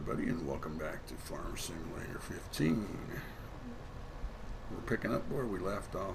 everybody, and welcome back to Farm Simulator 15. We're picking up where we left off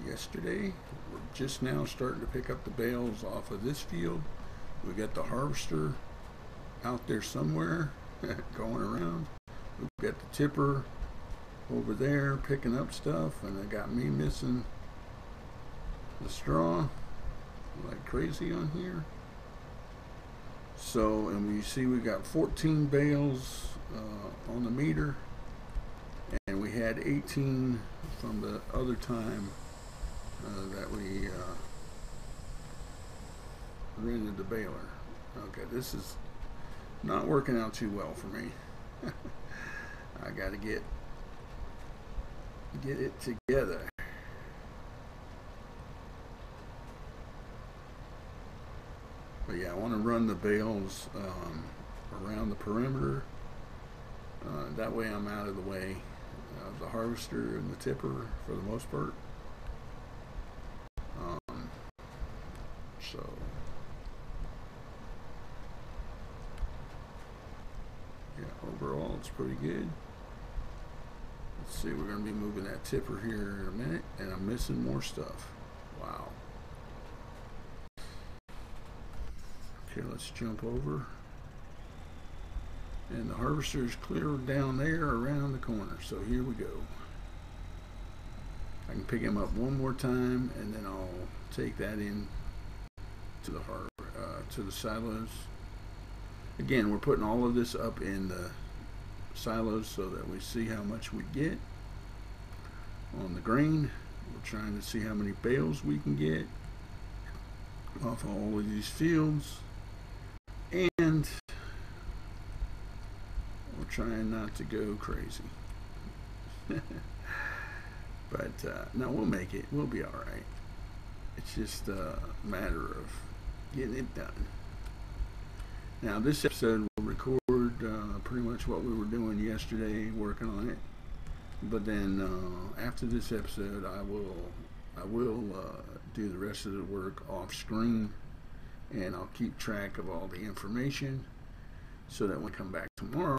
yesterday. We're just now starting to pick up the bales off of this field. We got the harvester out there somewhere going around. We've got the tipper over there picking up stuff, and they got me missing the straw like crazy on here. So, and we see we got 14 bales on the meter, and we had 18 from the other time that we rented the baler. Okay, this is not working out too well for me. I got to get it together. But yeah, I want to run the bales around the perimeter. That way I'm out of the way of the harvester and the tipper for the most part. So yeah, overall it's pretty good. Let's see, we're going to be moving that tipper here in a minute, and I'm missing more stuff. Wow. Okay, let's jump over. And the harvester is clear down there around the corner. So here we go. I can pick him up one more time, and then I'll take that in to the silos. Again, we're putting all of this up in the silos so that we see how much we get on the grain. We're trying to see how many bales we can get off all of these fields. And we're trying not to go crazy. But no, we'll make it. We'll be all right. It's just a matter of getting it done. Now, this episode will record pretty much what we were doing yesterday, working on it. But then after this episode, I will do the rest of the work off screen. And I'll keep track of all the information so that when I come back tomorrow,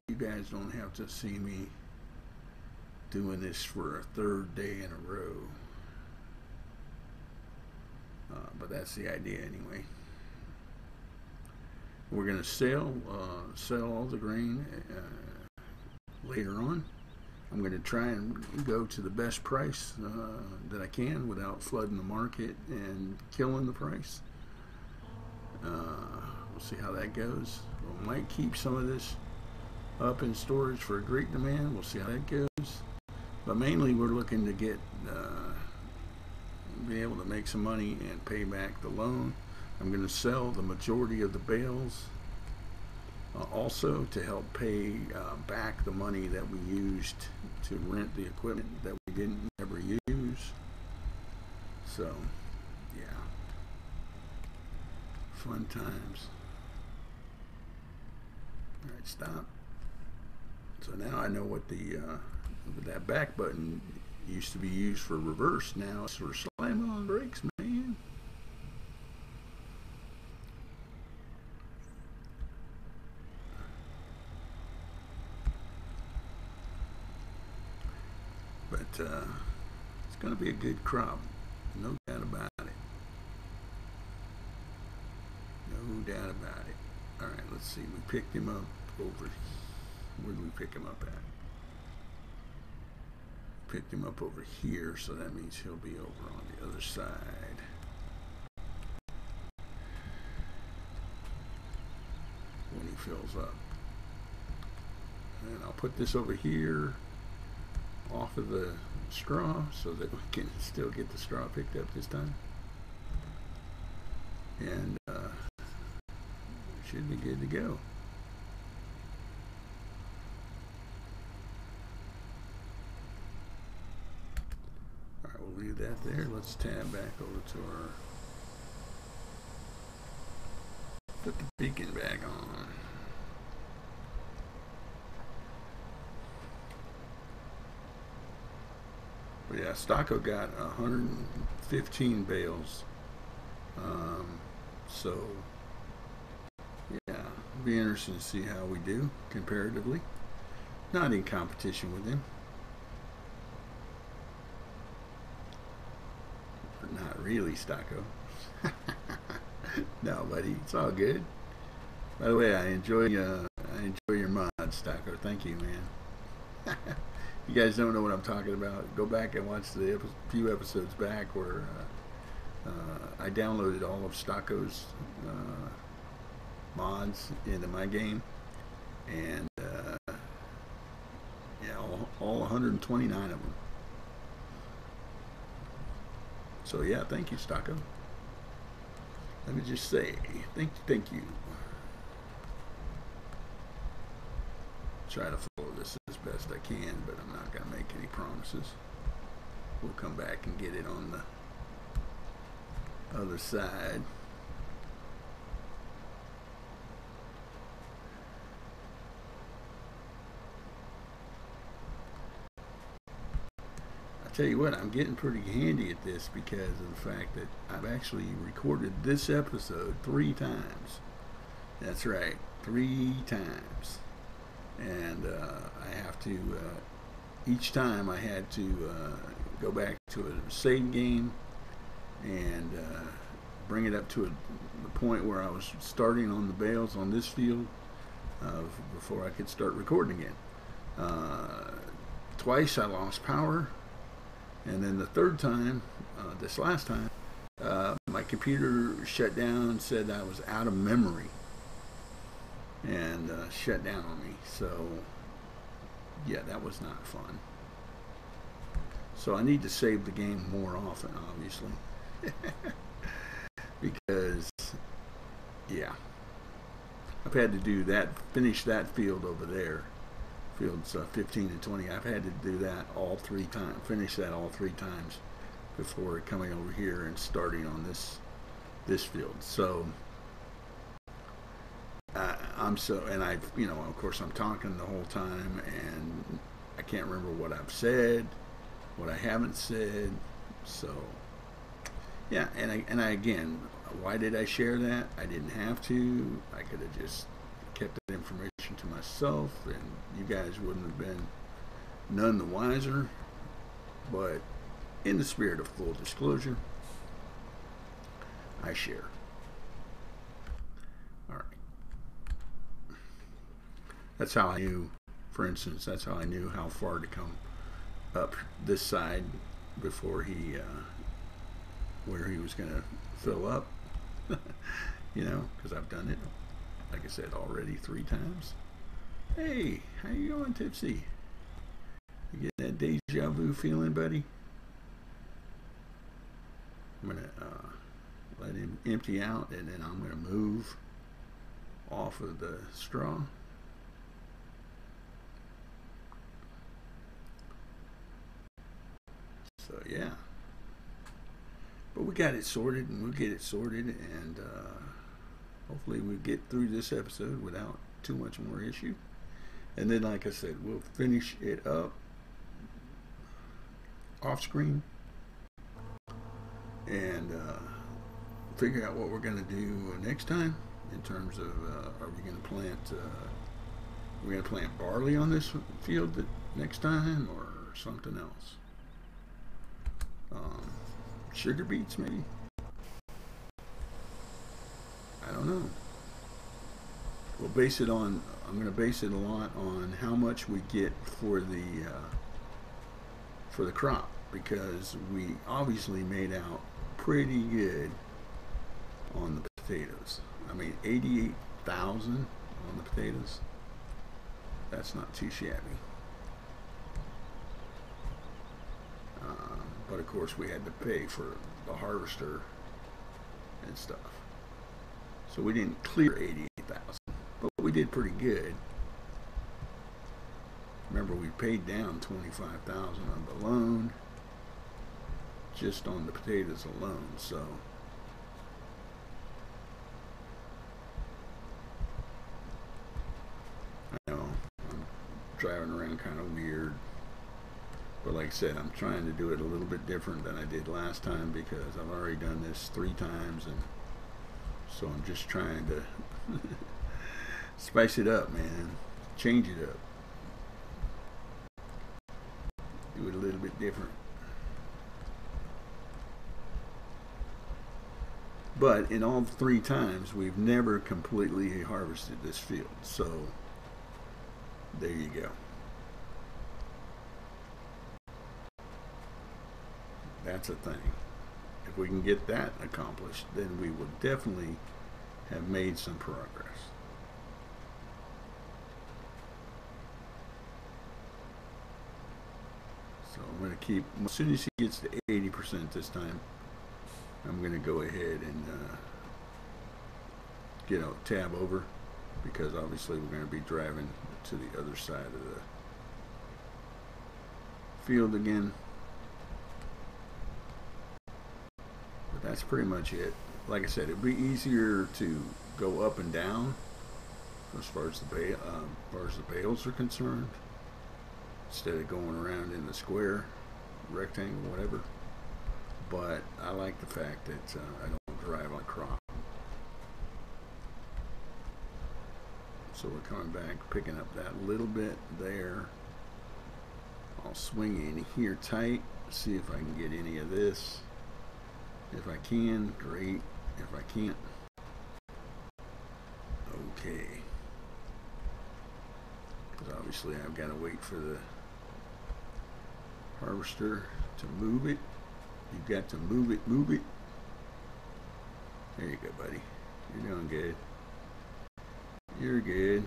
you guys don't have to see me doing this for a third day in a row. But that's the idea anyway. We're going to sell all the grain later on. I'm going to try and go to the best price that I can without flooding the market and killing the price. We'll see how that goes. We might keep some of this up in storage for a great demand. We'll see how that goes. But mainly we're looking to get be able to make some money and pay back the loan. I'm going to sell the majority of the bales also to help pay back the money that we used to rent the equipment that we didn't ever use. So yeah, fun times. All right, stop. So now I know what that back button used to be used for reverse. Now it's for slamming on brakes, man. But it's going to be a good crop, no doubt about it. No doubt about it. All right, let's see. We picked him up over. Where did we pick him up at? Picked him up over here, so that means he'll be over on the other side. When he fills up. And I'll put this over here off of the straw so that we can still get the straw picked up this time. And should be good to go. All right, we'll leave that there. Let's tab back over to our, put the beacon back on. But yeah, Stocko got 115 bales. So yeah, be interesting to see how we do comparatively. Not in competition with him. Not really, Stocko. No, buddy, it's all good. By the way, I enjoy your mods, Stocko. Thank you, man. You guys don't know what I'm talking about, go back and watch the few episodes back where I downloaded all of Stocko's mods into my game, and yeah, all 129 of them. So yeah, thank you, Stocko. Let me just say, thank you. Try to follow this as best I can, but I'm not going to make any promises. We'll come back and get it on the other side. I tell you what, I'm getting pretty handy at this because of the fact that I've actually recorded this episode 3 times. That's right, 3 times. And I have to, each time I had to go back to a save game and bring it up to the point where I was starting on the bales on this field before I could start recording again. Twice I lost power, and then the third time, this last time, my computer shut down and said I was out of memory, and shut down on me. So yeah, that was not fun. So I need to save the game more often, obviously. Because yeah, I've had to do that, finish that field over there, fields 15 and 20. I've had to do that all 3 times, finish that all 3 times before coming over here and starting on this field. So and I, you know, of course I'm talking the whole time and I can't remember what I've said, what I haven't said. So yeah, and I again, why did I share that? I didn't have to. I could have just kept that information to myself and you guys wouldn't have been none the wiser. But in the spirit of full disclosure, I share. That's how I knew, for instance, that's how I knew how far to come up this side before where he was going to fill up, you know, because I've done it, like I said, already 3 times. Hey, how you going, Tipsy? You getting that deja vu feeling, buddy? I'm going to let him empty out, and then I'm going to move off of the straw. So yeah, but we got it sorted, and we'll get it sorted, and hopefully we'll get through this episode without too much more issue. And then, like I said, we'll finish it up off screen and figure out what we're going to do next time in terms of are we going to plant we're going to plant barley on this field next time, or something else. Sugar beets, maybe. I don't know. We'll base it on, I'm going to base it a lot on how much we get for the crop, because we obviously made out pretty good on the potatoes. I mean, 88,000 on the potatoes. That's not too shabby. But of course we had to pay for the harvester and stuff. So we didn't clear 88,000, but we did pretty good. Remember, we paid down 25,000 on the loan, just on the potatoes alone. So I know I'm driving around kind of weird. But like I said, I'm trying to do it a little bit different than I did last time, because I've already done this 3 times, and so I'm just trying to Spice it up, man. Change it up. Do it a little bit different. But in all 3 times, we've never completely harvested this field. So there you go. That's a thing. If we can get that accomplished, then we will definitely have made some progress. So I'm going to keep, as soon as he gets to 80% this time, I'm going to go ahead and get a tab over, because obviously we're going to be driving to the other side of the field again. But that's pretty much it. Like I said, it'd be easier to go up and down as far as the bales are concerned, instead of going around in the square, rectangle, whatever. But I like the fact that I don't drive on crop. So we're coming back, picking up that little bit there. I'll swing in here tight, see if I can get any of this. If I can, great. If I can't, okay. Because obviously I've got to wait for the harvester to move it. You've got to move it, move it. There you go, buddy. You're doing good. You're good.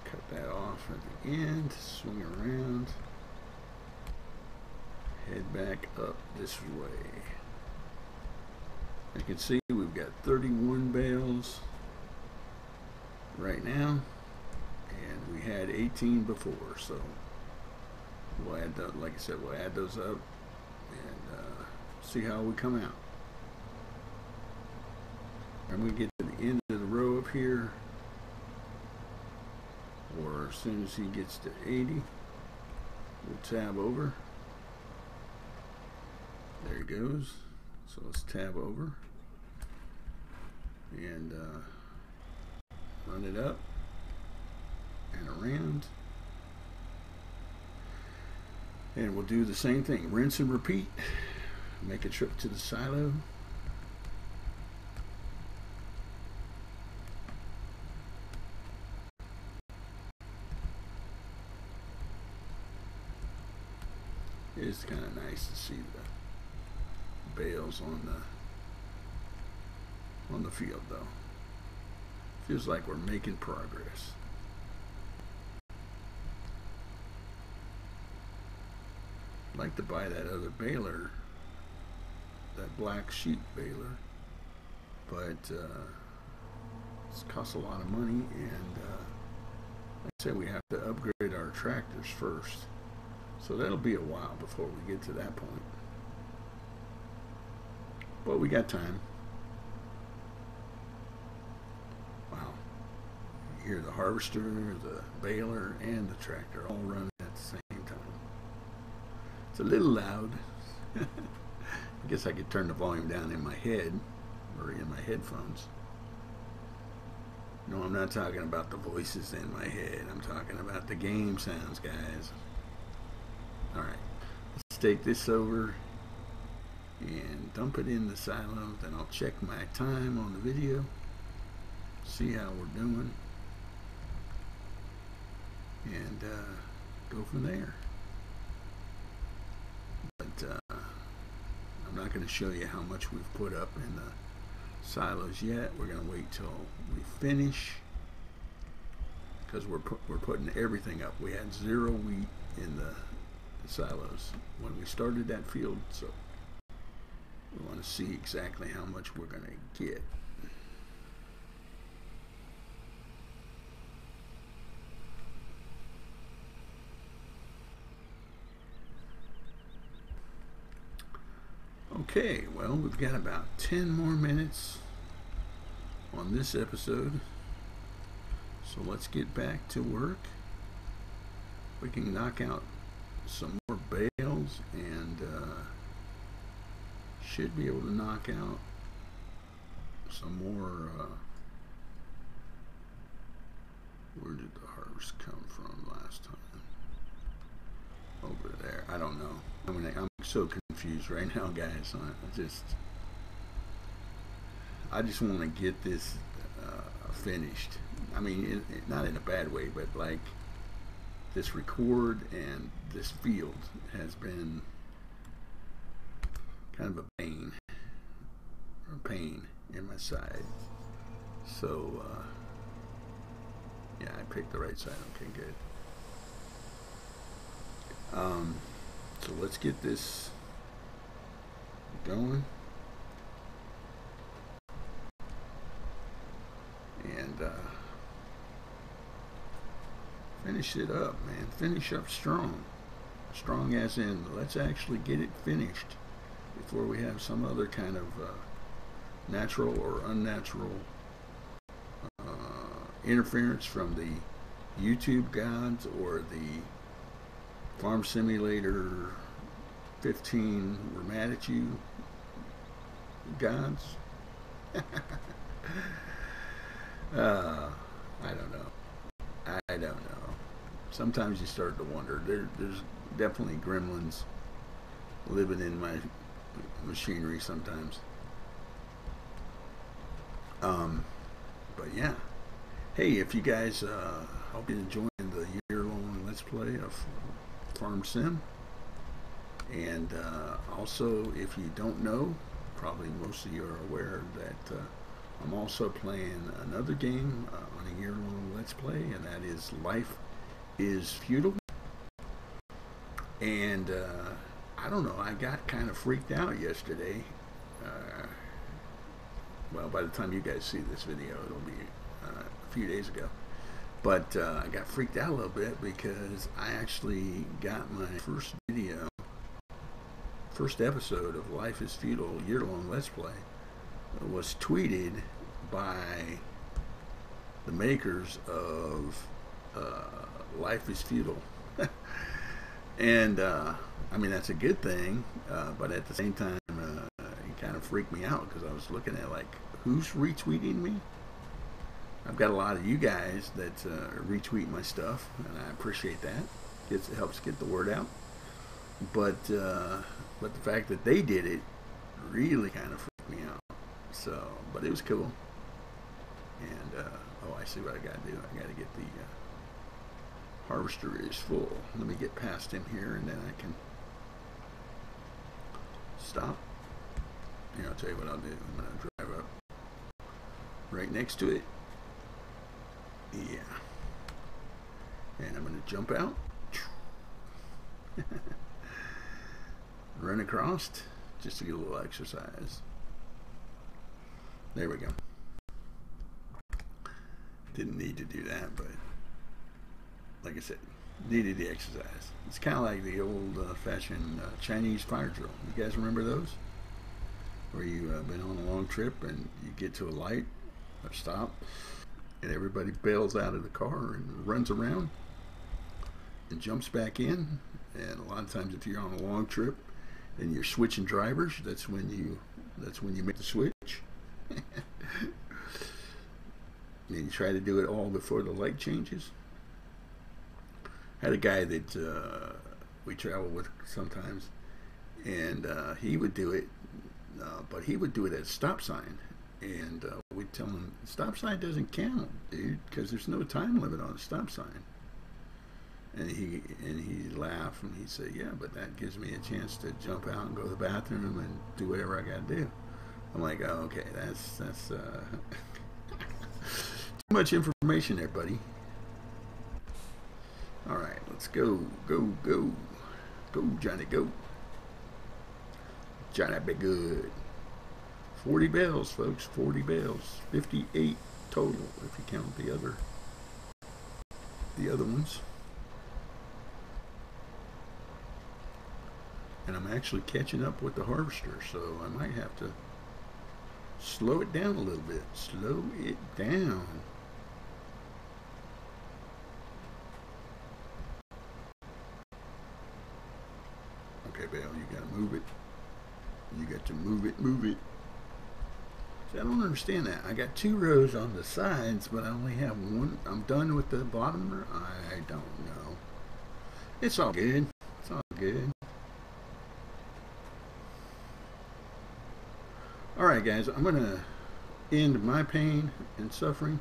Cut that off at the end. Swing around. Head back up this way. You can see we've got 31 bales right now. And we had 18 before, so we'll add those, like I said, we'll add those up and see how we come out. And we get to the end of the row up here, or as soon as he gets to 80, we'll tab over. There he goes. So let's tab over and run it up and around, and we'll do the same thing, rinse and repeat. Make a trip to the silo. It's kind of nice to see the bales on the field, though. Feels like we're making progress. I'd like to buy that other baler, that black sheep baler, but it costs a lot of money, and like I said, we have to upgrade our tractors first, so that'll be a while before we get to that point, but we got time. Wow, you hear the harvester, the baler, and the tractor all running at the same time. It's a little loud. I guess I could turn the volume down in my head or in my headphones. No, I'm not talking about the voices in my head. I'm talking about the game sounds, guys. Alright, let's take this over and dump it in the silo. Then I'll check my time on the video, see how we're doing, and go from there. But I'm not going to show you how much we've put up in the silos yet. We're going to wait till we finish, because we're putting everything up. We had 0 wheat in the silos when we started that field, so we want to see exactly how much we're going to get. Okay, well, we've got about 10 more minutes on this episode, so let's get back to work. We can knock out some more bales and should be able to knock out some more. Where did the harvest come from last time? Over there. I don't know. I'm so confused right now, guys. I just want to get this finished. I mean, not in a bad way, but like this record and this field has been kind of a pain in my side. So yeah, I picked the right side. Okay, good. So let's get this going. And finish it up, man. Finish up strong. Strong as in, let's actually get it finished before we have some other kind of natural or unnatural interference from the YouTube gods or the Farm Simulator 15 we're mad at you gods. I don't know. I don't know. Sometimes you start to wonder. There's definitely gremlins living in my machinery sometimes. But yeah. Hey, if you guys hope you're enjoying the year-long Let's Play of Farm Sim. And also, if you don't know, probably most of you are aware that I'm also playing another game on a year-long Let's Play, and that is Life is Feudal. And I don't know, I got kind of freaked out yesterday. Well, by the time you guys see this video, it'll be a few days ago. But I got freaked out a little bit because I actually got my first episode of Life is Feudal year-long Let's Play was tweeted by the makers of Life is Feudal. And I mean, that's a good thing, but at the same time it kind of freaked me out because I was looking at like, who's retweeting me? I've got a lot of you guys that retweet my stuff, and I appreciate that. It helps get the word out. But the fact that they did it really kind of freaked me out. So, but it was cool. And oh, I see what I got to do. I got to get the harvester is full. Let me get past him here, and then I can stop. Here, I'll tell you what I'll do. I'm going to drive up right next to it. Yeah. And I'm going to jump out. Run across just to get a little exercise. There we go. Didn't need to do that, but like I said, needed the exercise. It's kind of like the old-fashioned Chinese fire drill. You guys remember those? Where you've been on a long trip and you get to a light or stop, and everybody bails out of the car and runs around and jumps back in. And a lot of times, if you're on a long trip and you're switching drivers, that's when you make the switch. And you try to do it all before the light changes. I had a guy that we travel with sometimes, and he would do it, but he would do it at a stop sign. And we'd tell him, stop sign doesn't count, dude, because there's no time limit on a stop sign. And he'd laugh and he'd say, yeah, but that gives me a chance to jump out and go to the bathroom and do whatever I got to do. I'm like, oh, okay, that's too much information there, buddy. All right, let's go, Johnny, go. Johnny, be good. 40 bales, folks, 40 bales, 58 total if you count the other ones. And I'm actually catching up with the harvester, so I might have to slow it down a little bit. Slow it down. Okay, Bale, you gotta move it. You got to move it, move it. See, I don't understand that. I got 2 rows on the sides, but I only have 1. I'm done with the bottom. I don't know. It's all good. It's all good. Alright guys, I'm going to end my pain and suffering.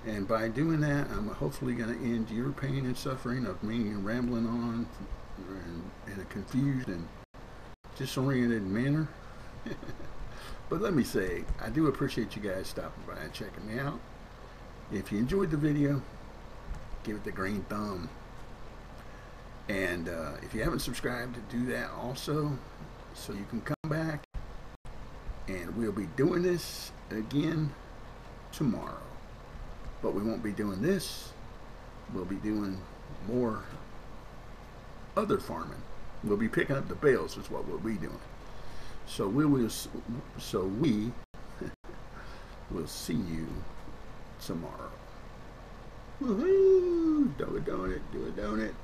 And by doing that, I'm hopefully going to end your pain and suffering of me rambling on in a confused and disoriented manner. But let me say, I do appreciate you guys stopping by and checking me out. If you enjoyed the video, give it the green thumb. And if you haven't subscribed, do that also, so you can come back. And we'll be doing this again tomorrow. But we won't be doing this. We'll be doing more other farming. We'll be picking up the bales is what we'll be doing. So we will see you tomorrow. Woohoo! Do it, don't it?